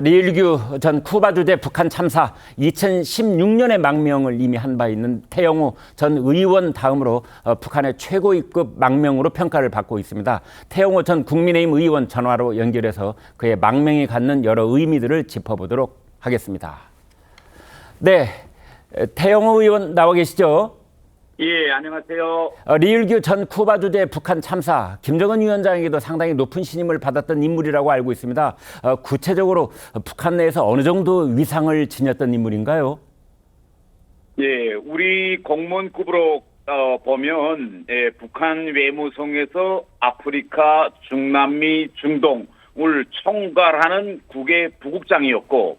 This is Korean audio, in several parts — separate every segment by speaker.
Speaker 1: 리일규 전 쿠바 주재 북한 참사 2016년에 망명을 이미 한 바 있는 태영호 전 의원 다음으로 북한의 최고위급 망명으로 평가를 받고 있습니다. 태영호 전 국민의힘 의원 전화로 연결해서 그의 망명이 갖는 여러 의미들을 짚어보도록 하겠습니다. 네, 태영호 의원 나와 계시죠?
Speaker 2: 예, 안녕하세요.
Speaker 1: 리일규 전 쿠바 주재 북한 참사, 김정은 위원장에게도 상당히 높은 신임을 받았던 인물이라고 알고 있습니다. 구체적으로 북한 내에서 어느 정도 위상을 지녔던 인물인가요?
Speaker 2: 예, 우리 공무원급으로 보면 북한 외무성에서 아프리카, 중남미, 중동을 총괄하는 국의 부국장이었고,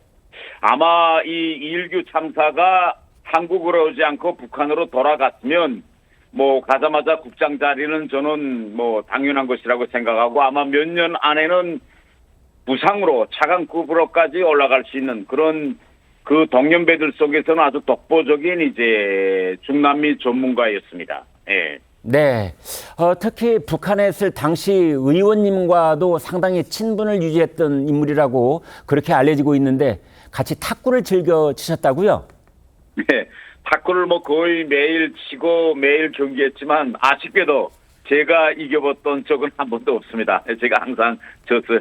Speaker 2: 아마 이 이일규 참사가 한국으로 오지 않고 북한으로 돌아갔으면 가자마자 국장 자리는 저는 당연한 것이라고 생각하고, 아마 몇 년 안에는 부상으로 차관급으로까지 올라갈 수 있는 그런 그 동년배들 속에서는 아주 독보적인 이제 중남미 전문가였습니다. 예.
Speaker 1: 네. 특히 북한에 있을 당시 의원님과도 상당히 친분을 유지했던 인물이라고 그렇게 알려지고 있는데, 같이 탁구를 즐겨 치셨다고요?
Speaker 2: 네, 탁구를 거의 매일 치고 매일 경기했지만 아쉽게도 제가 이겨봤던 적은 한 번도 없습니다. 제가 항상 졌어요.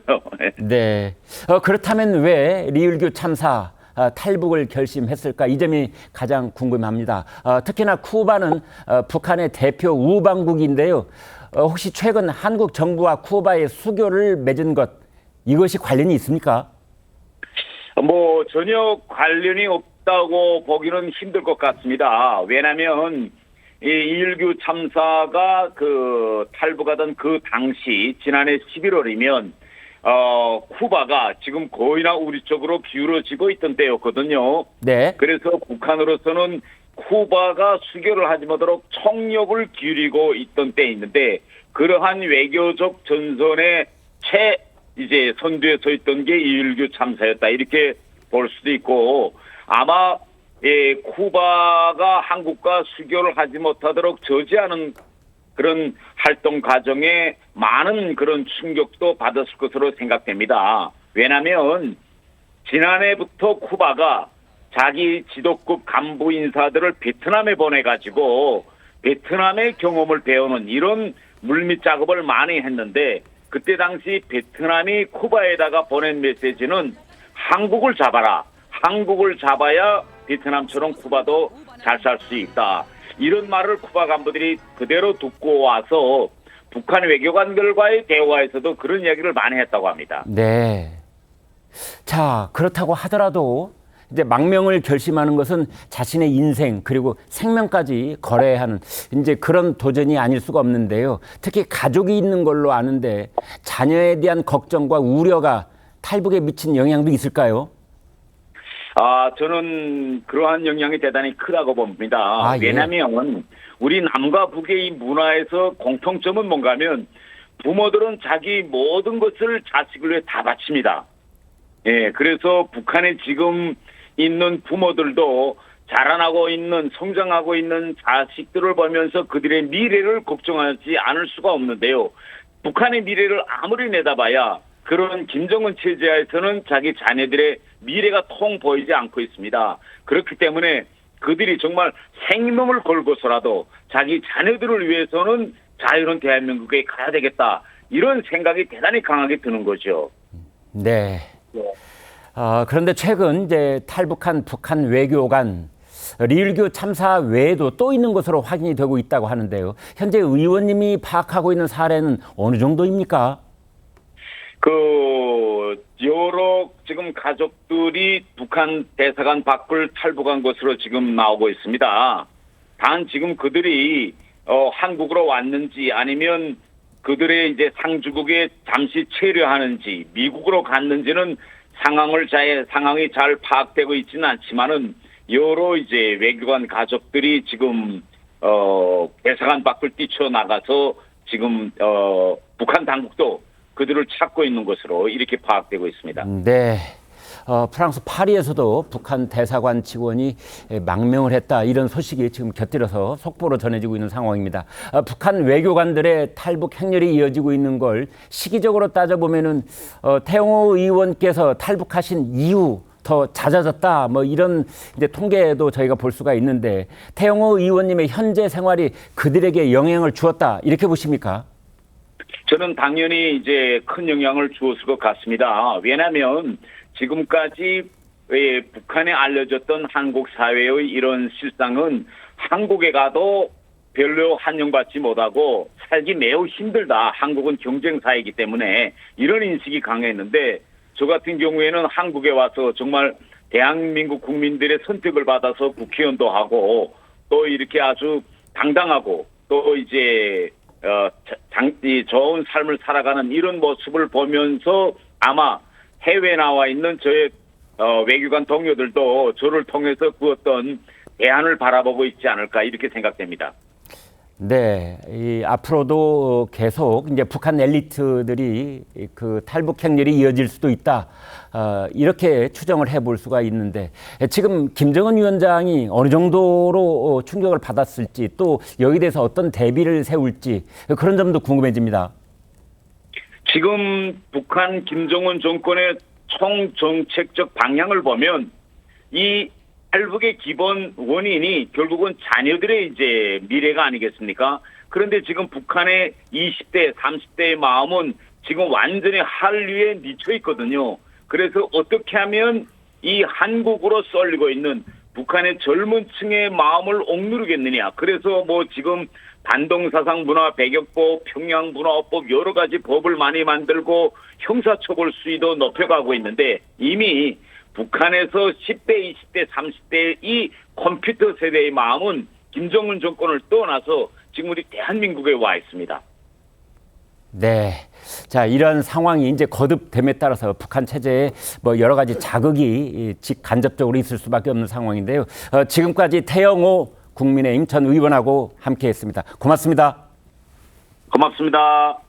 Speaker 1: 네. 그렇다면 왜 리일규 참사 탈북을 결심했을까? 이 점이 가장 궁금합니다. 특히나 쿠바는 북한의 대표 우방국인데요. 혹시 최근 한국 정부와 쿠바의 수교를 맺은 것, 이것이 관련이 있습니까?
Speaker 2: 전혀 관련이 없다고 보기는 힘들 것 같습니다. 왜냐하면 이 이일규 참사가 탈북하던 그 당시 지난해 11월이면 쿠바가 지금 거의나 우리 쪽으로 기울어지고 있던 때였거든요.
Speaker 1: 네.
Speaker 2: 그래서 북한으로서는 쿠바가 수교를 하지 못하도록 총력을 기울이고 있던 때였는데, 그러한 외교적 전선의 이제 선두에 서 있던 게 이일규 참사였다, 이렇게 볼 수도 있고, 아마 쿠바가 한국과 수교를 하지 못하도록 저지하는 그런 활동 과정에 많은 그런 충격도 받았을 것으로 생각됩니다. 왜냐하면 지난해부터 쿠바가 자기 지도급 간부 인사들을 베트남에 보내가지고 베트남의 경험을 배우는 이런 물밑 작업을 많이 했는데, 그때 당시 베트남이 쿠바에다가 보낸 메시지는 한국을 잡아라. 한국을 잡아야 베트남처럼 쿠바도 잘 살 수 있다. 이런 말을 쿠바 간부들이 그대로 듣고 와서 북한 외교관들과의 대화에서도 그런 이야기를 많이 했다고 합니다.
Speaker 1: 네. 자, 그렇다고 하더라도 이제 망명을 결심하는 것은 자신의 인생 그리고 생명까지 거래하는 이제 그런 도전이 아닐 수가 없는데요. 특히 가족이 있는 걸로 아는데 자녀에 대한 걱정과 우려가 탈북에 미친 영향도 있을까요?
Speaker 2: 저는 그러한 영향이 대단히 크다고 봅니다.
Speaker 1: 예.
Speaker 2: 왜냐하면 우리 남과 북의 이 문화에서 공통점은 뭔가 하면 부모들은 자기 모든 것을 자식을 위해 다 바칩니다. 예, 그래서 북한에 지금 있는 부모들도 자라나고 있는, 성장하고 있는 자식들을 보면서 그들의 미래를 걱정하지 않을 수가 없는데요. 북한의 미래를 아무리 내다봐야 그런 김정은 체제에서는 자기 자녀들의 미래가 통 보이지 않고 있습니다. 그렇기 때문에 그들이 정말 생명을 걸고서라도 자기 자녀들을 위해서는 자유로운 대한민국에 가야 되겠다, 이런 생각이 대단히 강하게 드는 거죠.
Speaker 1: 네. 그런데 최근 이제 탈북한 북한 외교관 리일규 참사 외에도 또 있는 것으로 확인이 되고 있다고 하는데요. 현재 의원님이 파악하고 있는 사례는 어느 정도입니까?
Speaker 2: 여러 지금 가족들이 북한 대사관 밖을 탈북한 것으로 지금 나오고 있습니다. 단 지금 그들이 한국으로 왔는지, 아니면 그들의 이제 상주국에 잠시 체류하는지, 미국으로 갔는지는 상황이 잘 파악되고 있지는 않지만은, 여러 이제 외교관 가족들이 지금 대사관 밖을 뛰쳐나가서 지금 북한 당국도 그들을 찾고 있는 것으로 이렇게 파악되고 있습니다.
Speaker 1: 네. 프랑스 파리에서도 북한 대사관 직원이 망명을 했다. 이런 소식이 지금 곁들여서 속보로 전해지고 있는 상황입니다. 북한 외교관들의 탈북 행렬이 이어지고 있는 걸 시기적으로 따져보면은 태영호 의원께서 탈북하신 이후 더 잦아졌다. 뭐 이런 이제 통계도 저희가 볼 수가 있는데 태영호 의원님의 현재 생활이 그들에게 영향을 주었다. 이렇게 보십니까?
Speaker 2: 저는 당연히 이제 큰 영향을 주었을 것 같습니다. 왜냐하면 지금까지 북한에 알려졌던 한국 사회의 이런 실상은 한국에 가도 별로 환영받지 못하고 살기 매우 힘들다. 한국은 경쟁사이기 때문에 이런 인식이 강했는데 저 같은 경우에는 한국에 와서 정말 대한민국 국민들의 선택을 받아서 국회의원도 하고 또 이렇게 아주 당당하고 또 이제 좋은 삶을 살아가는 이런 모습을 보면서 아마 해외에 나와 있는 저의 외교관 동료들도 저를 통해서 그 어떤 대안을 바라보고 있지 않을까 이렇게 생각됩니다.
Speaker 1: 네, 앞으로도 계속 이제 북한 엘리트들이 그 탈북 행렬이 이어질 수도 있다. 이렇게 추정을 해볼 수가 있는데 지금 김정은 위원장이 어느 정도로 충격을 받았을지 또 여기에 대해서 어떤 대비를 세울지 그런 점도 궁금해집니다.
Speaker 2: 지금 북한 김정은 정권의 총 정책적 방향을 보면 이 탈북의 기본 원인이 결국은 자녀들의 이제 미래가 아니겠습니까? 그런데 지금 북한의 20대, 30대의 마음은 지금 완전히 한류에 미쳐 있거든요. 그래서 어떻게 하면 이 한국으로 쏠리고 있는 북한의 젊은 층의 마음을 억누르겠느냐. 그래서 뭐 지금 반동사상 문화 배격법, 평양 문화법 여러 가지 법을 많이 만들고 형사처벌 수위도 높여가고 있는데 이미 북한에서 10대, 20대, 30대 이 컴퓨터 세대의 마음은 김정은 정권을 떠나서 지금 우리 대한민국에 와 있습니다.
Speaker 1: 네. 자, 이런 상황이 이제 거듭됨에 따라서 북한 체제에 뭐 여러 가지 자극이 직간접적으로 있을 수밖에 없는 상황인데요. 지금까지 태영호 국민의힘 전 의원하고 함께 했습니다. 고맙습니다.
Speaker 2: 고맙습니다.